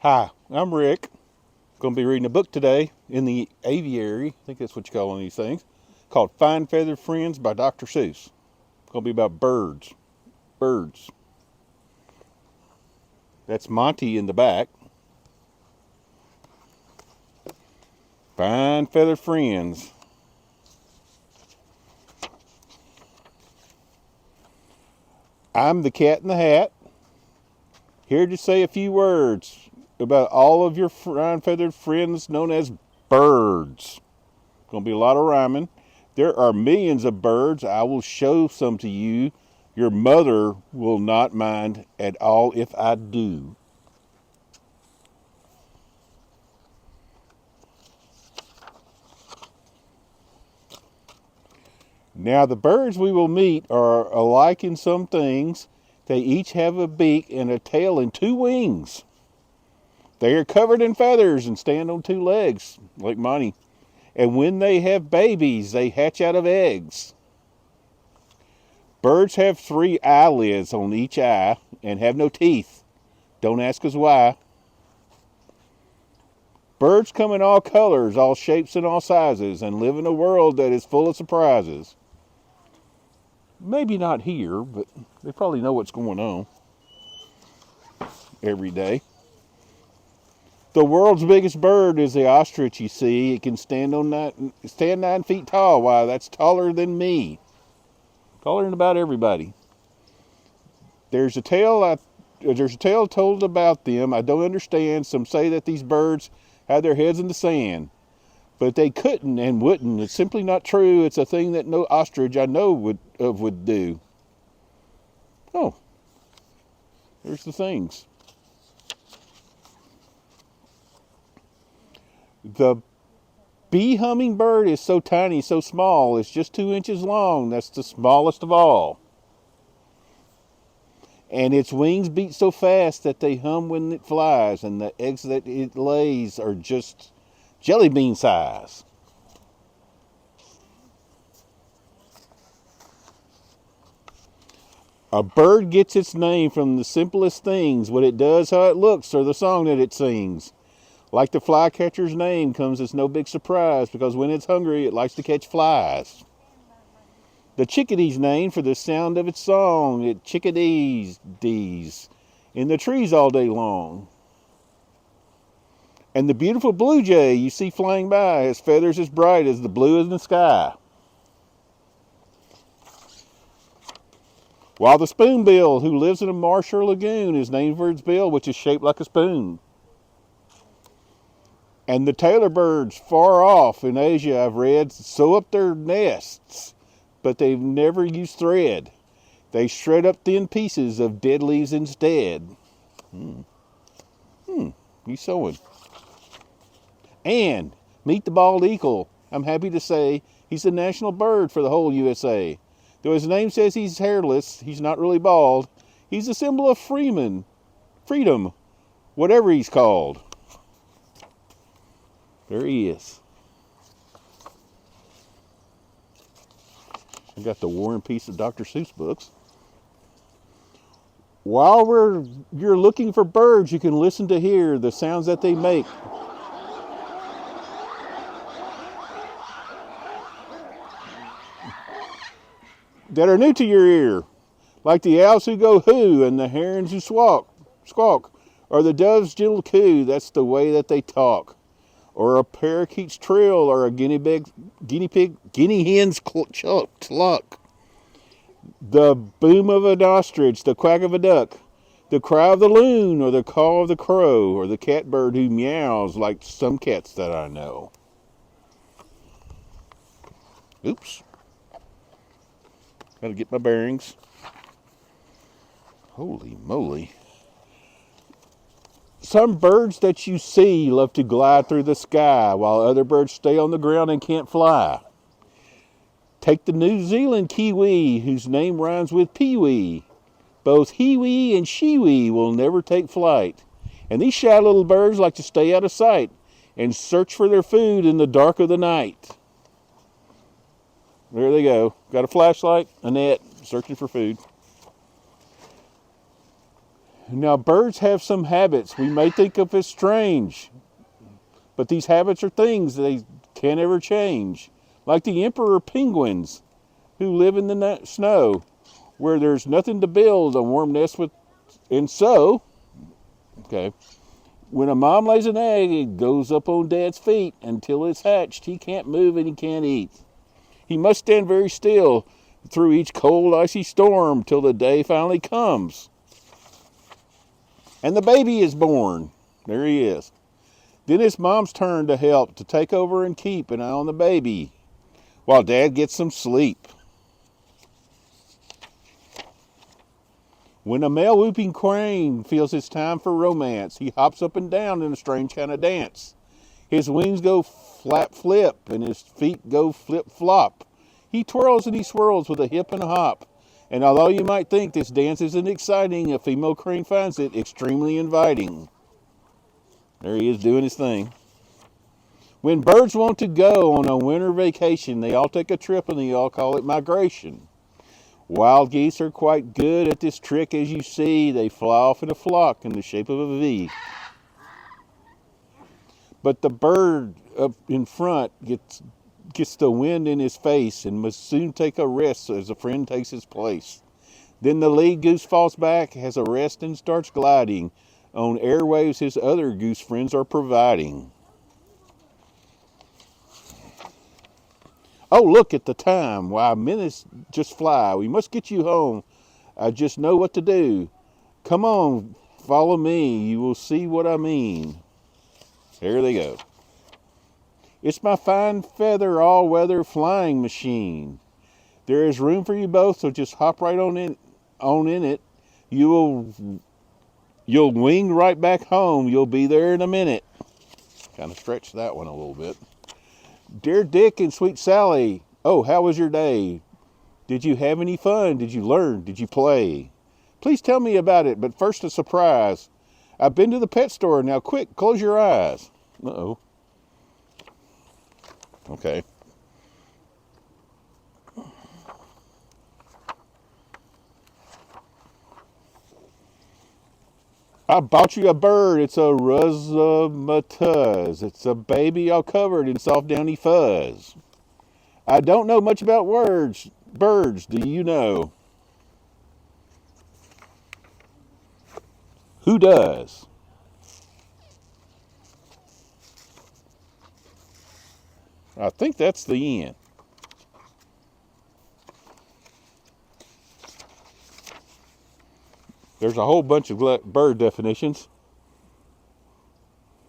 Hi, I'm Rick. Going to be reading a book today in the aviary. I think that's what you call one of these things. Called Fine Feathered Friends by Dr. Seuss. Going to be about birds. Birds. That's Monty in the back. Fine Feathered Friends. I'm the cat in the hat. Here to say a few words about all of your fine feathered friends known as birds. Going to be a lot of rhyming. There are millions of birds. I will show some to you. Your mother will not mind at all if I do. Now, the birds we will meet are alike in some things. They each have a beak and a tail and two wings. They are covered in feathers and stand on two legs, like Monty. And when they have babies, they hatch out of eggs. Birds have 3 eyelids on each eye and have no teeth. Don't ask us why. Birds come in all colors, all shapes, and all sizes, and live in a world that is full of surprises. Maybe not here, but they probably know what's going on every day. The world's biggest bird is the ostrich, you see. It can stand 9 feet tall. Wow, that's taller than me. Taller than about everybody. There's a tale told about them I don't understand. Some say that these birds had their heads in the sand, but they couldn't and wouldn't. It's simply not true. It's a thing that no ostrich I know would do. Oh, there's the things. The bee hummingbird is so tiny, so small. It's just 2 inches long. That's the smallest of all. And its wings beat so fast that they hum when it flies, and the eggs that it lays are just jelly bean size. A bird gets its name from the simplest things, what it does, how it looks, or the song that it sings. Like the flycatcher's name comes as no big surprise, because when it's hungry, it likes to catch flies. The chickadee's named for the sound of its song. It chickadees in the trees all day long. And the beautiful blue jay you see flying by has feathers as bright as the blue in the sky. While the spoonbill, who lives in a marsh or lagoon, is named for its bill, which is shaped like a spoon. And the tailor birds far off in Asia, I've read, sew up their nests, but they've never used thread. They shred up thin pieces of dead leaves instead. He's sewing. And meet the bald eagle. I'm happy to say he's the national bird for the whole USA. Though his name says he's hairless, he's not really bald. He's a symbol of freedom, whatever he's called. There he is. I got the War and Peace of Dr. Seuss books. While you're looking for birds, you can listen to hear the sounds that they make. That are new to your ear. Like the owls who go hoo and the herons who squawk, or the dove's gentle coo. That's the way that they talk. Or a parakeet's trill, or a guinea hen's cluck. The boom of an ostrich, the quack of a duck, the cry of the loon, or the call of the crow, or the catbird who meows like some cats that I know. Oops. Gotta get my bearings. Holy moly. Some birds that you see love to glide through the sky, while other birds stay on the ground and can't fly. Take the New Zealand kiwi, whose name rhymes with peewee. Both he-wee and she-wee will never take flight. And these shy little birds like to stay out of sight and search for their food in the dark of the night. There they go. Got a flashlight, a net, searching for food. Now, birds have some habits we may think of as strange, but these habits are things they can't ever change. Like the emperor penguins who live in the snow where there's nothing to build a warm nest with. And so, okay, when a mom lays an egg, it goes up on dad's feet until it's hatched. He can't move and he can't eat. He must stand very still through each cold, icy storm till the day finally comes. And the baby is born. There he is. Then it's mom's turn to help, to take over and keep an eye on the baby while dad gets some sleep. When a male whooping crane feels it's time for romance, he hops up and down in a strange kind of dance. His wings go flap flip and his feet go flip flop. He twirls and he swirls with a hip and a hop. And although you might think this dance isn't exciting, a female crane finds it extremely inviting. There he is doing his thing. When birds want to go on a winter vacation, they all take a trip and they all call it migration. Wild geese are quite good at this trick, as you see. They fly off in a flock in the shape of a V. But the bird up in front gets the wind in his face and must soon take a rest as a friend takes his place. Then the lead goose falls back, has a rest, and starts gliding on airwaves his other goose friends are providing. Oh, look at the time. Why, minutes just fly. We must get you home. I just know what to do. Come on, follow me. You will see what I mean. There they go. It's my fine feather all-weather flying machine. There is room for you both, so just hop right on in it. You'll wing right back home. You'll be there in a minute. Kind of stretched that one a little bit. Dear Dick and sweet Sally, oh, how was your day? Did you have any fun? Did you learn? Did you play? Please tell me about it, but first a surprise. I've been to the pet store. Now quick, close your eyes. Uh-oh. Okay. I bought you a bird. It's a Rusmatuz. It's a baby all covered in soft downy fuzz. I don't know much about birds. Do you know? Who does? I think that's the end. There's a whole bunch of bird definitions.